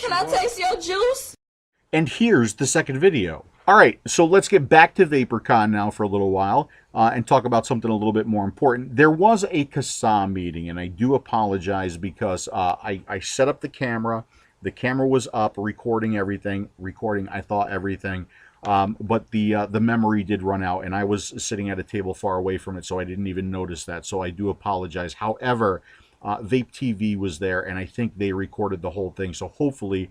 Can I taste your juice? And here's the second video. All right, so let's get back to VaperCon now for a little while and talk about something a little bit more important. There was a CASA meeting, and I do apologize because I set up the camera. The camera was up, recording everything, I thought everything, but the memory did run out, and I was sitting at a table far away from it, so I didn't even notice that, so I do apologize. However, Vape TV was there, and I think they recorded the whole thing, so hopefully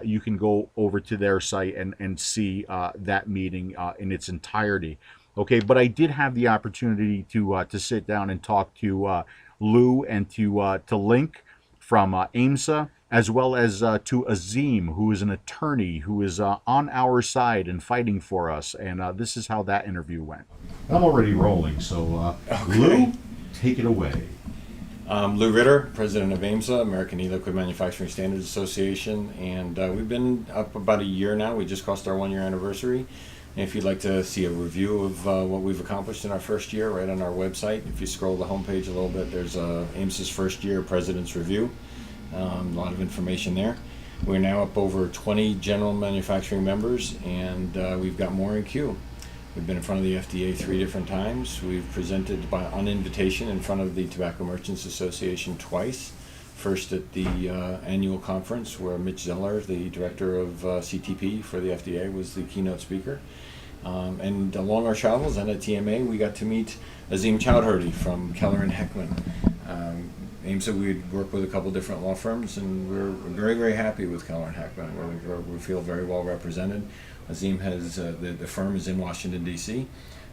you can go over to their site and see that meeting in its entirety. Okay, but I did have the opportunity to sit down and talk to Lou and to Linc from AEMSA, as well as to Azim, who is an attorney who is on our side and fighting for us. And this is how that interview went. I'm already rolling, so okay. Lou, take it away. Lou Ritter, president of AEMSA, American E-Liquid Manufacturing Standards Association, and we've been up about a year now. We just crossed our 1-year anniversary. And if you'd like to see a review of what we've accomplished in our first year, right on our website, if you scroll the homepage a little bit, there's AEMSA's first year President's Review. A lot of information there. We're now up over 20 general manufacturing members, and we've got more in queue. We've been in front of the FDA 3 different times. We've presented on invitation in front of the Tobacco Merchants Association twice. First at the annual conference where Mitch Zeller, the director of CTP for the FDA, was the keynote speaker. And along our travels and at TMA, we got to meet Azim Chowdhury from Keller and Heckman. AEMSA, we'd worked with a couple different law firms, and we're very, very happy with Keller and Heckman. We feel very well represented. Azim has, the firm is in Washington, D.C.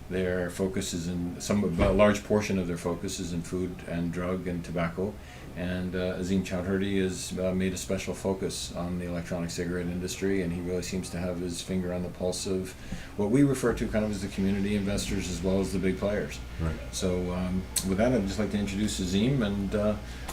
Their focus is a large portion of their focus is in food and drug and tobacco. And Azim Chowdhury has made a special focus on the electronic cigarette industry, and he really seems to have his finger on the pulse of what we refer to kind of as the community investors as well as the big players. Right. So with that, I'd just like to introduce Azim and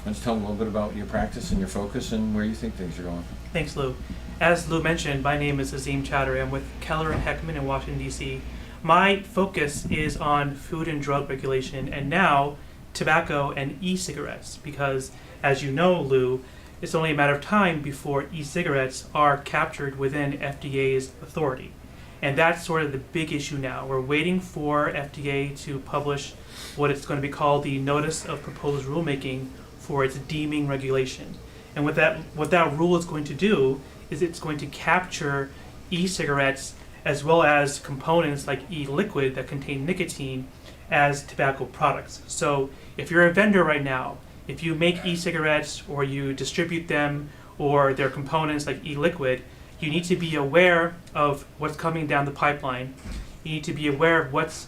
let's tell him a little bit about your practice and your focus and where you think things are going. Thanks, Lou. As Lou mentioned, my name is Azim Chowdhury. I'm with Keller and Heckman in Washington, D.C. My focus is on food and drug regulation, and now tobacco and e-cigarettes, because as you know, Lou, it's only a matter of time before e-cigarettes are captured within FDA's authority. And that's sort of the big issue now. We're waiting for FDA to publish what it's going to be called the Notice of Proposed Rulemaking for its deeming regulation. And what that rule is going to do is it's going to capture e-cigarettes as well as components like e-liquid that contain nicotine as tobacco products. So if you're a vendor right now, if you make e-cigarettes or you distribute them or their components like e-liquid, you need to be aware of what's coming down the pipeline. You need to be aware of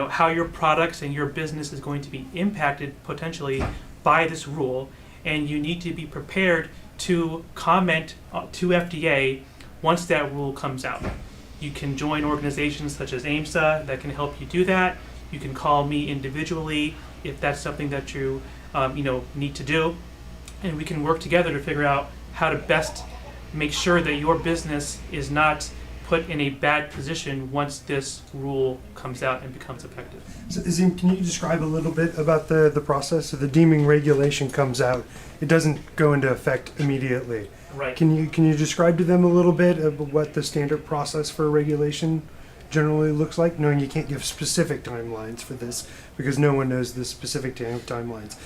how your products and your business is going to be impacted potentially by this rule, and you need to be prepared to comment to FDA once that rule comes out. You can join organizations such as AEMSA that can help you do that. You can call me individually if that's something that you need to do, and we can work together to figure out how to best make sure that your business is not put in a bad position once this rule comes out and becomes effective. So, Azim, can you describe a little bit about the process? So the deeming regulation comes out. It doesn't go into effect immediately. Right. Can you describe to them a little bit of what the standard process for regulation generally looks like, knowing you can't give specific timelines for this because no one knows the specific timelines.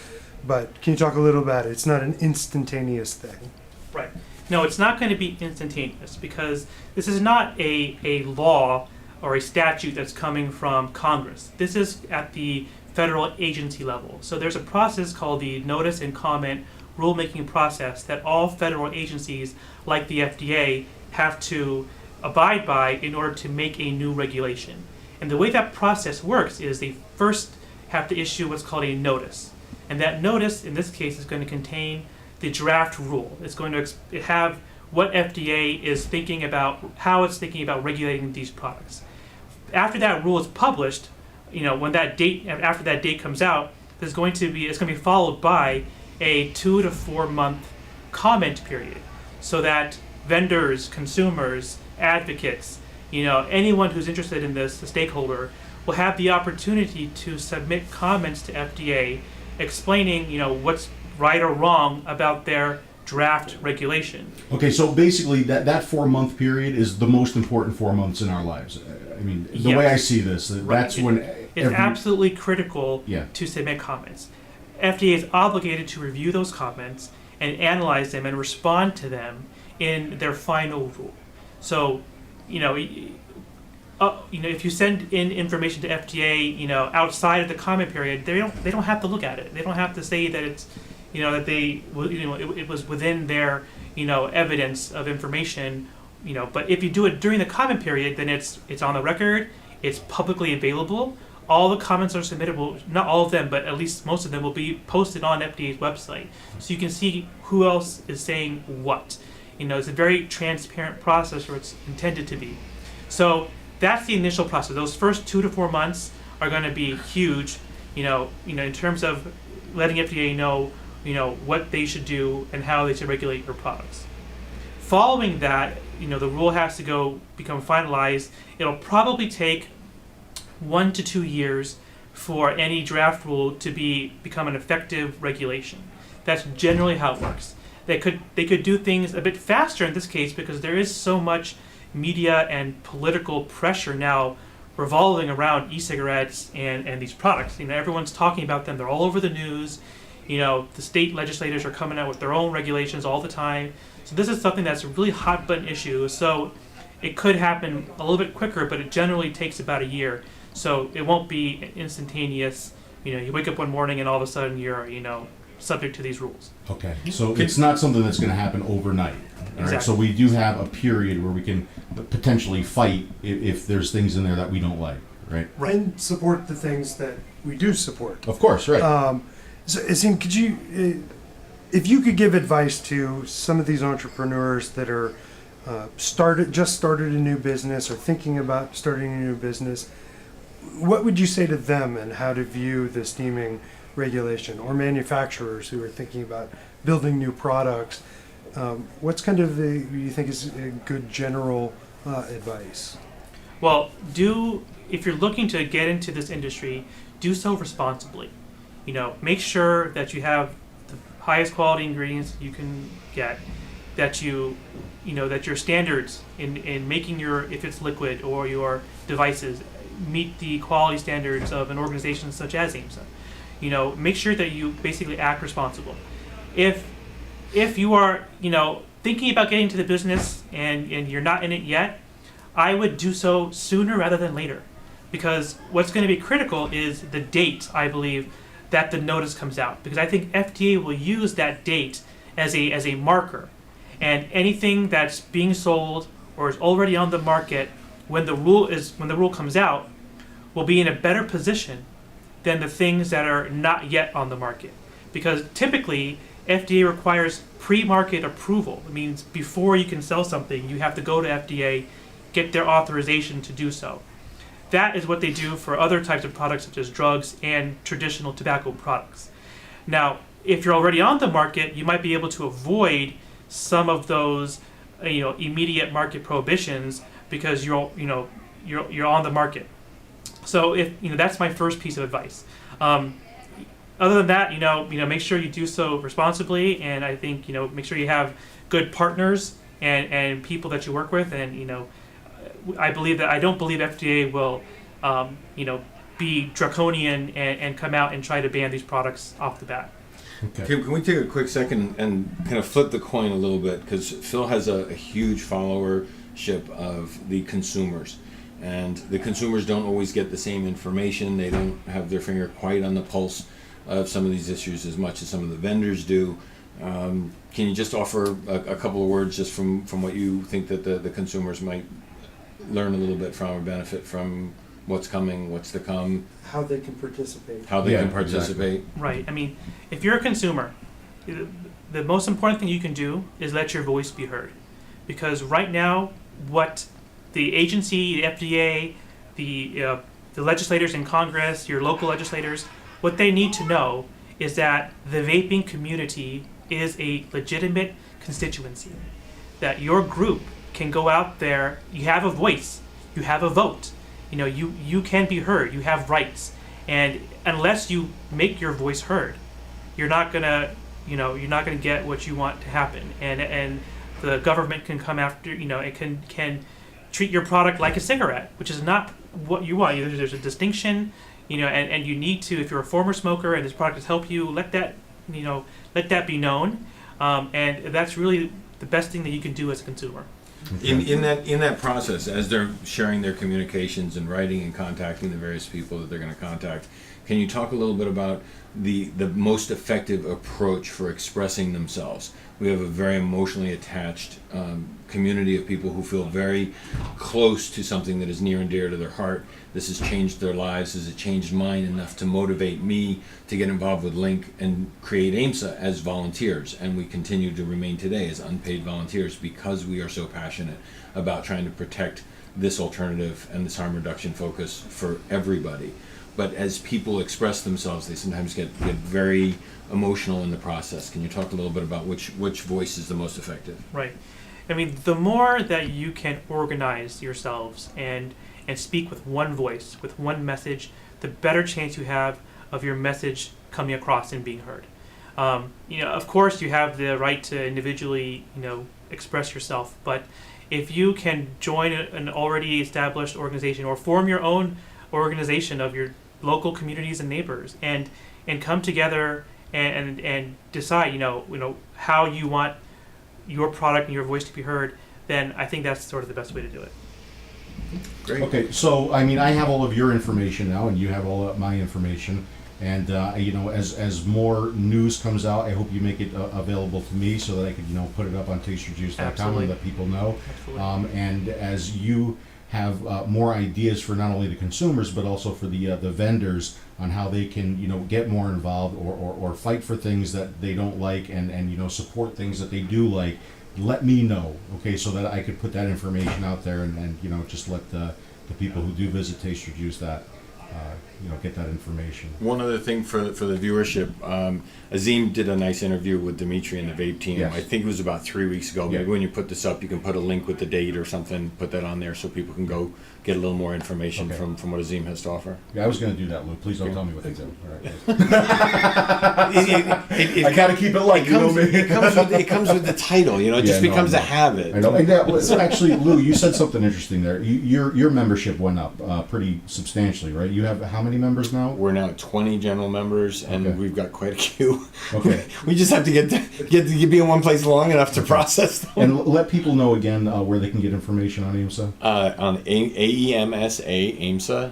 But can you talk a little about it? It's not an instantaneous thing. Right. No, it's not going to be instantaneous because this is not a law or a statute that's coming from Congress. This is at the federal agency level. So there's a process called the Notice and Comment Rulemaking process that all federal agencies like the FDA have to abide by in order to make a new regulation. And the way that process works is they first have to issue what's called a notice. And that notice, in this case, is going to contain the draft rule. It's going to have what FDA is thinking about, how it's thinking about regulating these products. After that rule is published, when after that date comes out, it's going to be followed by a 2 to 4 month comment period, so that vendors, consumers, advocates, anyone who's interested in this, the stakeholder, will have the opportunity to submit comments to FDA explaining, what's right or wrong about their draft regulation. Okay, so basically that 4-month period is the most important 4 months in our lives. I mean, the way I see this, that's when It's absolutely critical Yeah. to submit comments. FDA is obligated to review those comments and analyze them and respond to them in their final rule. So, if you send in information to FDA, outside of the comment period, they don't have to look at it. They don't have to say that it's, that it was within their, evidence of information, But if you do it during the comment period, then it's on the record, it's publicly available. All the comments are submittable. Not all of them, but at least most of them will be posted on FDA's website, so you can see who else is saying what. It's a very transparent process, or it's intended to be. So that's the initial process. Those first 2 to 4 months are going to be huge, in terms of letting FDA know, what they should do and how they should regulate your products. Following that, the rule has to become finalized. It'll probably take 1 to 2 years for any draft rule to become an effective regulation. That's generally how it works. They could do things a bit faster in this case because there is so much media and political pressure now revolving around e-cigarettes and these products. Everyone's talking about them. They're all over the news. The state legislators are coming out with their own regulations all the time. So this is something that's a really hot button issue. So it could happen a little bit quicker, but it generally takes about a year. So it won't be instantaneous. You wake up one morning and all of a sudden you're, subject to these rules. Okay, so it's not something that's going to happen overnight. All right, Exactly. so we do have a period where we can potentially fight if there's things in there that we don't like, right? And support the things that we do support. Of course, right. So, Azim, could you, if you could give advice to some of these entrepreneurs that are just started a new business or thinking about starting a new business, what would you say to them and how to view the steaming regulation, or manufacturers who are thinking about building new products? What's kind of you think is a good general advice? Well, if you're looking to get into this industry, do so responsibly. Make sure that you have the highest quality ingredients you can get, that that your standards in making if it's liquid or your devices meet the quality standards of an organization such as AEMSA. Make sure that you basically act responsible. If you are, thinking about getting into the business and you're not in it yet, I would do so sooner rather than later. Because what's going to be critical is the date, I believe, that the notice comes out. Because I think FDA will use that date as a marker. And anything that's being sold or is already on the market when the rule comes out will be in a better position than the things that are not yet on the market. Because typically, FDA requires pre-market approval. It means before you can sell something, you have to go to FDA, get their authorization to do so. That is what they do for other types of products such as drugs and traditional tobacco products. Now, if you're already on the market, you might be able to avoid some of those immediate market prohibitions because you're on the market. So that's my first piece of advice. Other than that, make sure you do so responsibly, and I think make sure you have good partners and people that you work with, and I don't believe FDA will be draconian and come out and try to ban these products off the bat. Okay. Can we take a quick second and kind of flip the coin a little bit, because Phil has a huge followership of the consumers. And the consumers don't always get the same information. They don't have their finger quite on the pulse of some of these issues as much as some of the vendors do. Can you just offer a couple of words just from what you think that the consumers might learn a little bit from or benefit from what's coming, what's to come, How they can participate. how they can participate? Right. I mean, if you're a consumer, the most important thing you can do is let your voice be heard. Because right now, what the agency, the FDA, the legislators in Congress, your local legislators, what they need to know is that the vaping community is a legitimate constituency. That your group can go out there, you have a voice, you have a vote, you can be heard, you have rights. And unless you make your voice heard, you're not gonna you're not going to get what you want to happen, and the government can come after, it can treat your product like a cigarette, which is not what you want. There's a distinction, and you need to, if you're a former smoker and this product has helped you, let that be known, and that's really the best thing that you can do as a consumer. In that process, as they're sharing their communications and writing and contacting the various people that they're going to contact, can you talk a little bit about the most effective approach for expressing themselves? We have a very emotionally attached community of people who feel very close to something that is near and dear to their heart. This has changed their lives. Has it changed mine enough to motivate me to get involved with Linc and create AEMSA as volunteers? And we continue to remain today as unpaid volunteers because we are so passionate about trying to protect this alternative and this harm reduction focus for everybody. But as people express themselves, they sometimes get very emotional in the process. Can you talk a little bit about which voice is the most effective? Right. I mean, the more that you can organize yourselves and speak with one voice, with one message, the better chance you have of your message coming across and being heard. Of course, you have the right to individually, express yourself, but if you can join an already established organization or form your own organization of your local communities and neighbors and come together and decide, how you want your product and your voice to be heard, then I think that's sort of the best way to do it. Great. Okay, so I mean, I have all of your information now, and you have all of my information. And as more news comes out, I hope you make it available to me so that I could put it up on tasterjuice.com Absolutely. and let people know. Absolutely. And as you have more ideas for not only the consumers but also for the vendors on how they can get more involved or fight for things that they don't like and support things that they do like, let me know, okay, so that I could put that information out there and just let the people who do visit Taster Juice that get that information. One other thing for the viewership, Azim did a nice interview with Dimitri and the Vape team. Yes. I think it was about 3 weeks ago. Yeah. Maybe when you put this up, you can put a link with the date or something, put that on there so people can go get a little more information Okay. from what Azim has to offer. Yeah, I was going to do that, Lou. Please don't tell me what they do. All right. It I got to keep it light. it comes with the title. It just becomes a habit. I know. And that was actually, Lou, you said something interesting there. Your membership went up pretty substantially, right? You have how many members now? We're now 20 general members, and Okay. we've got quite a queue. Okay. We just have to get to be in one place long enough to process them. And let people know again where they can get information on AEMSA. On AEMSA.org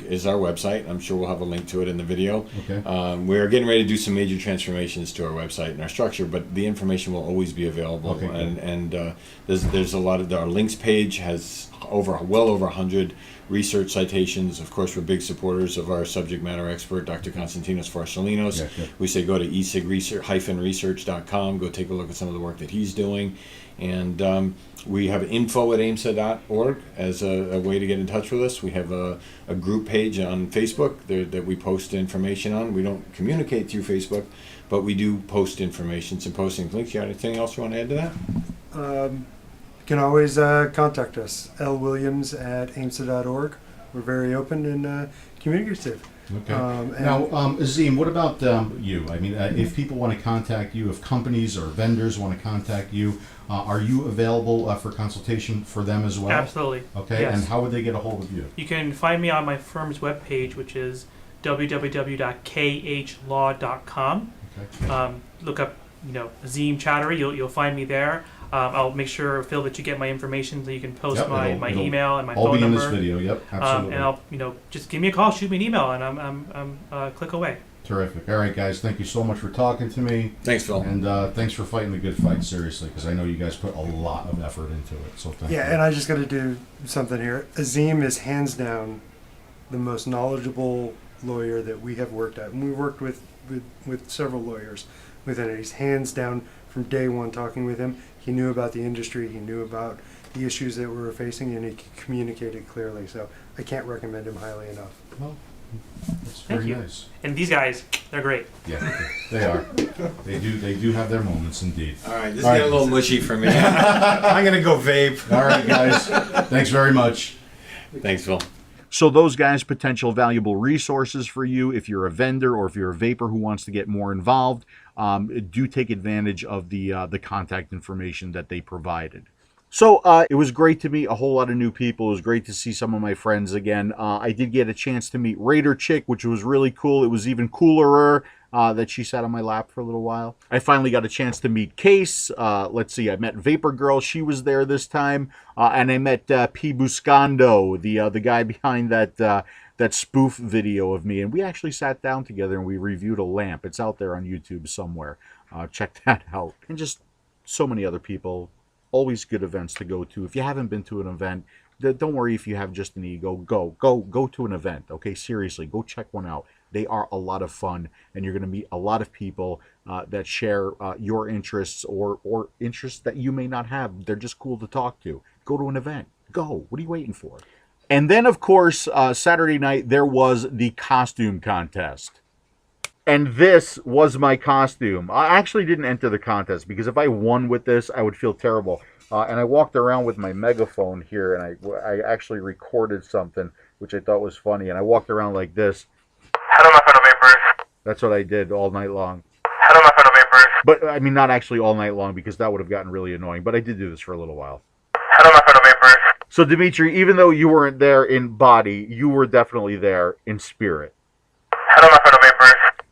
is our website. I'm sure we'll have a link to it in the video. Okay. We're getting ready to do some major transformations to our website and our structure, but the information will always be available. Okay, good. And there's a lot of our links page has well over 100 research citations. Of course, we're big supporters of our subject matter expert, Dr. Konstantinos Farsalinos. Yeah, good. We say go to esig-research.com, go take a look at some of the work that he's doing. And we have info@aemsa.org as a way to get in touch with us. We have a group page on Facebook that we post information on. We don't communicate through Facebook, but we do post information, some postings. Links, you got anything else you want to add to that? You can always contact us, lwilliams@aemsa.org. We're very open and communicative. Okay. And Now, Azim, what about you? I mean, if people want to contact you, if companies or vendors want to contact you, are you available for consultation for them as well? Absolutely. Okay. Yes. And how would they get a hold of you? You can find me on my firm's webpage, which is www.khlaw.com. Okay. Look up, Azim Chowdhury. You'll find me there. I'll make sure, Phil, that you get my information so you can post Yep, my it'll email and my all phone be in number. this video. Yep. Absolutely. And I'll, just give me a call, shoot me an email, and I'm click away. Terrific. All right, guys. Thank you so much for talking to me. Thanks, Phil. And thanks for fighting the good fight, seriously, because I know you guys put a lot of effort into it. So thank you. yeah, and I just got to do something here. Azim is hands down the most knowledgeable lawyer that we have worked at, and we worked with several lawyers within it. He's hands down from day one talking with him. He knew about the industry, he knew about the issues that we were facing, and he communicated clearly. So I can't recommend him highly enough. Well, that's Thank very you. nice. And these guys, they're great. Yeah, they are. They do have their moments, indeed. All right, this All is right. getting a little mushy for me. I'm going to go vape. All right, guys. Thanks very much. Thanks, Phil. So those guys, potential valuable resources for you if you're a vendor or if you're a vapor who wants to get more involved. do take advantage of the contact information that they provided. So it was great to meet a whole lot of new people. It was great to see some of my friends again. I did get a chance to meet Raider Chick, which was really cool. It was even cooler that she sat on my lap for a little while. I finally got a chance to meet Case. Let's see, I met Vapor Girl. She was there this time. And I met PBusardo, the guy behind that spoof video of me. And we actually sat down together and we reviewed a lamp. It's out there on YouTube somewhere. Check that out. And just so many other people. Always good events to go to. If you haven't been to an event, don't worry if you have just an ego. Go to an event. Okay, seriously, go check one out. They are a lot of fun, and you're going to meet a lot of people that share your interests or interests that you may not have. They're just cool to talk to. Go to an event. Go. What are you waiting for? And then, of course, Saturday night, there was the costume contest. And this was my costume. I actually didn't enter the contest because if I won with this, I would feel terrible. And I walked around with my megaphone here, and I actually recorded something, which I thought was funny. And I walked around like this. Hello, my fellow vapors. That's what I did all night long. Hello, my fellow vapors. But, I mean, not actually all night long because that would have gotten really annoying. But I did do this for a little while. Hello, my fellow vapors. So, Dimitri, even though you weren't there in body, you were definitely there in spirit. Hello, my fellow vapors.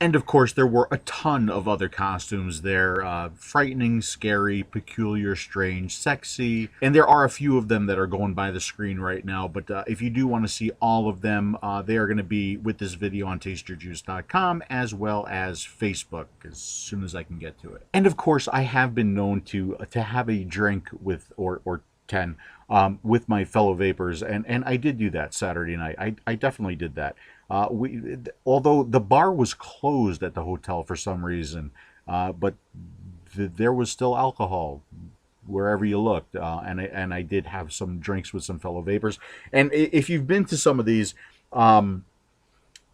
And of course, there were a ton of other costumes there. Frightening, scary, peculiar, strange, sexy. And there are a few of them that are going by the screen right now. But if you do want to see all of them, they are going to be with this video on tasteyourjuice.com as well as Facebook as soon as I can get to it. And of course, I have been known to have a drink with, or 10, with my fellow vapors. And I did do that Saturday night. I definitely did that. Although the bar was closed at the hotel for some reason, but there was still alcohol wherever you looked, and I did have some drinks with some fellow vapors. And if you've been to some of these,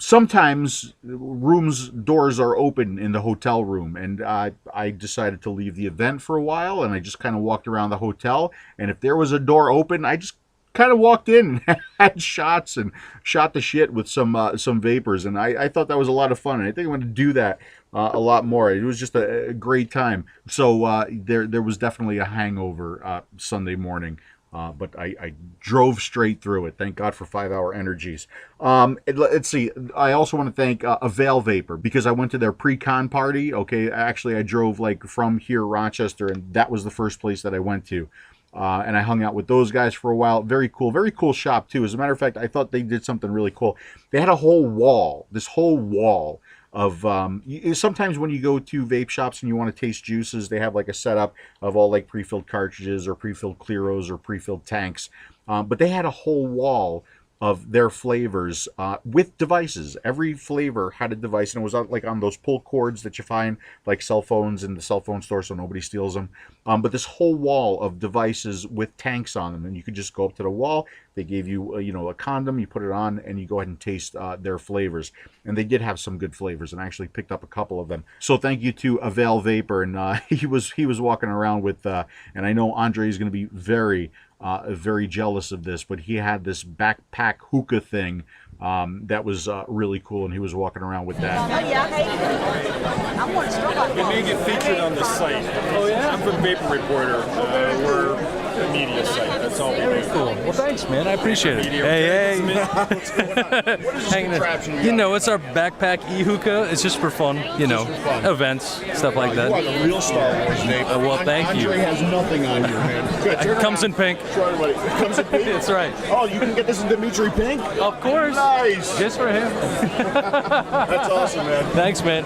sometimes rooms doors are open in the hotel room, and I decided to leave the event for a while, and I just kind of walked around the hotel, and if there was a door open, I just kind of walked in and had shots and shot the shit with some vapors, and I thought that was a lot of fun, and I think I'm going to do that a lot more. It was just a great time. So there was definitely a hangover Sunday morning, but I drove straight through it. Thank God for 5-hour energies. Let's see. I also want to thank Avail Vapor because I went to their pre-con party. Okay, actually I drove like from here, Rochester, and that was the first place that I went to. And I hung out with those guys for a while. Very cool shop too. As a matter of fact, I thought they did something really cool. They had a whole wall, this whole wall of, sometimes when you go to vape shops and you want to taste juices, they have like a setup of all like pre-filled cartridges or pre-filled Cleros or pre-filled tanks. But they had a whole wall of their flavors with devices. Every flavor had a device, and it was like on those pull cords that you find like cell phones in the cell phone store so nobody steals them. But this whole wall of devices with tanks on them, and you could just go up to the wall. They gave you a condom, you put it on, and you go ahead and taste their flavors. And they did have some good flavors, and I actually picked up a couple of them. So thank you to Avail Vapor, and he was walking around with, and I know Andre is going to be very jealous of this, but he had this backpack hookah thing that was really cool, and he was walking around with that. Oh yeah, hey, I want to start. It may get featured on the site. Oh yeah? I'm from Vapor Reporter. We're a media site. That's all we do. Very cool. Well, thanks, man. I appreciate it. Hey. What is this contraption? You know, it's our backpack e-hookah. It's just for fun, events, stuff like that. You are the real Star Wars vape. Well, thank you. Andre has nothing on your head. Good. It comes in pink. Show everybody. It comes in pink? That's right. Oh, you can get this in Dimitri pink? Of course. Nice. Just for him. That's awesome, man. Thanks, man.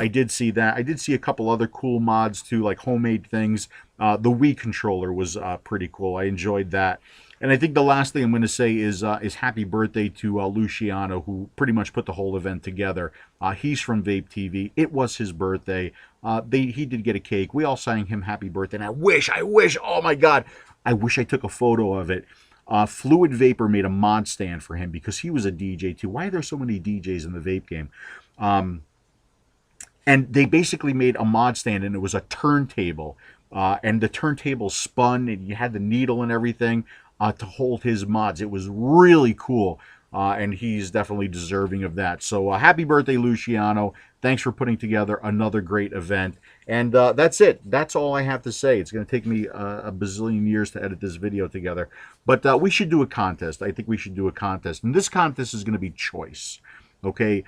I did see that. I did see a couple other cool mods too, like homemade things. The Wii controller was pretty cool. I enjoyed that. And I think the last thing I'm going to say is happy birthday to Luciano, who pretty much put the whole event together. He's from Vape TV. It was his birthday. He did get a cake. We all sang him happy birthday. And I wish, oh my God, I wish I took a photo of it. Fluid Vapor made a mod stand for him because he was a DJ too. Why are there so many DJs in the vape game? And they basically made a mod stand, and it was a turntable. And the turntable spun, and you had the needle and everything to hold his mods. It was really cool, and he's definitely deserving of that. So happy birthday, Luciano. Thanks for putting together another great event. And that's it. That's all I have to say. It's going to take me a bazillion years to edit this video together. But we should do a contest. I think we should do a contest. And this contest is going to be choice. Okay?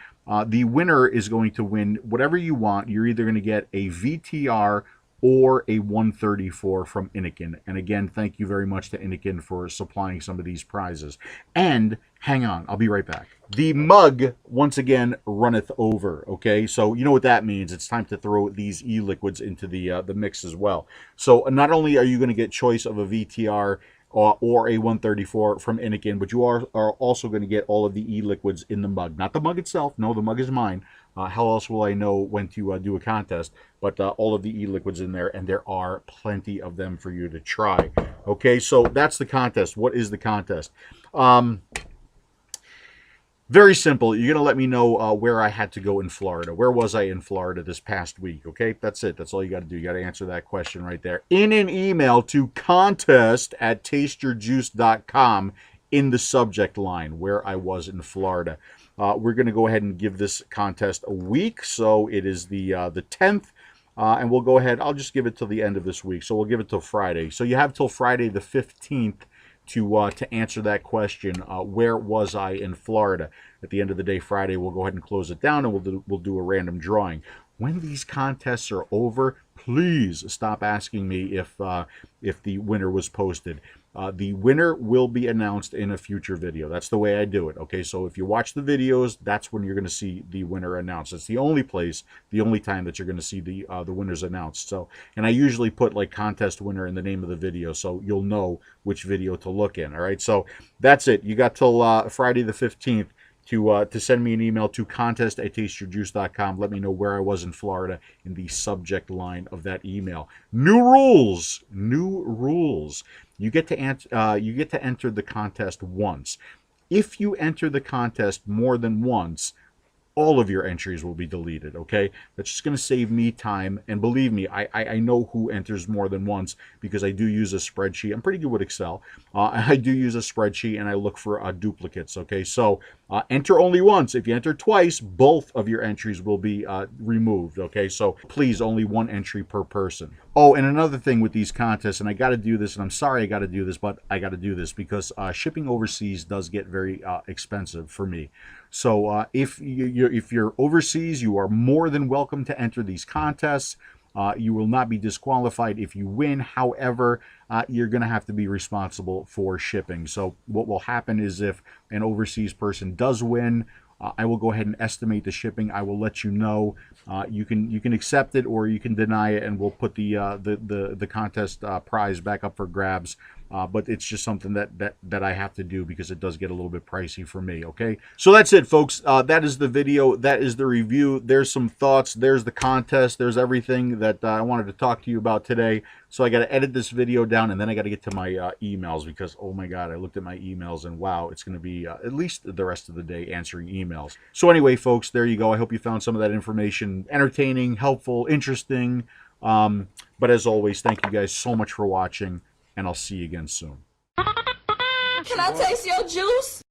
The winner is going to win whatever you want. You're either going to get a VTR or a 134 from Innikin. And again, thank you very much to Innikin for supplying some of these prizes. And hang on, I'll be right back. The mug, once again, runneth over, okay? So you know what that means. It's time to throw these e-liquids into the mix as well. So not only are you going to get choice of a VTR or a 134 from Innikin, but you are also going to get all of the e-liquids in the mug. Not the mug itself. No, the mug is mine. How else will I know when to do a contest? But all of the e-liquids in there, and there are plenty of them for you to try. Okay, so that's the contest. What is the contest? Very simple. You're going to let me know where I had to go in Florida. Where was I in Florida this past week? Okay, that's it. That's all you got to do. You got to answer that question right there in an email to contest@tasteyourjuice.com in the subject line, where I was in Florida. We're going to go ahead and give this contest a week. So it is the 10th. And we'll go ahead. I'll just give it till the end of this week. So we'll give it till Friday. So you have till Friday the 15th to answer that question. Where was I in Florida? At the end of the day, Friday, we'll go ahead and close it down, and we'll do a random drawing. When these contests are over, please stop asking me if the winner was posted. The winner will be announced in a future video. That's the way I do it. Okay, so if you watch the videos, that's when you're going to see the winner announced. It's the only place, the only time that you're going to see the winners announced. So, and I usually put like contest winner in the name of the video, so you'll know which video to look in. All right, so that's it. You got till Friday the 15th. To send me an email to contest@tasteyourjuice.com. Let me know where I was in Florida in the subject line of that email. New rules. New rules. You get to enter the contest once. If you enter the contest more than once, all of your entries will be deleted, okay? That's just going to save me time. And believe me, I know who enters more than once because I do use a spreadsheet. I'm pretty good with Excel. I do use a spreadsheet, and I look for duplicates, okay? So enter only once. If you enter twice, both of your entries will be removed, okay? So please, only one entry per person. Oh, and another thing with these contests, and I got to do this, and I'm sorry I got to do this, but I got to do this because shipping overseas does get very expensive for me. So if you're overseas, you are more than welcome to enter these contests. You will not be disqualified if you win. However, you're going to have to be responsible for shipping. So what will happen is if an overseas person does win, I will go ahead and estimate the shipping. I will let you know. You can accept it or you can deny it, and we'll put the contest prize back up for grabs. But it's just something that I have to do because it does get a little bit pricey for me, okay? So that's it, folks. That is the video. That is the review. There's some thoughts. There's the contest. There's everything that I wanted to talk to you about today. So I got to edit this video down, and then I got to get to my emails because, oh my God, I looked at my emails, and wow, it's going to be at least the rest of the day answering emails. So anyway, folks, there you go. I hope you found some of that information entertaining, helpful, interesting. But as always, thank you guys so much for watching, and I'll see you again soon. Can I taste your juice?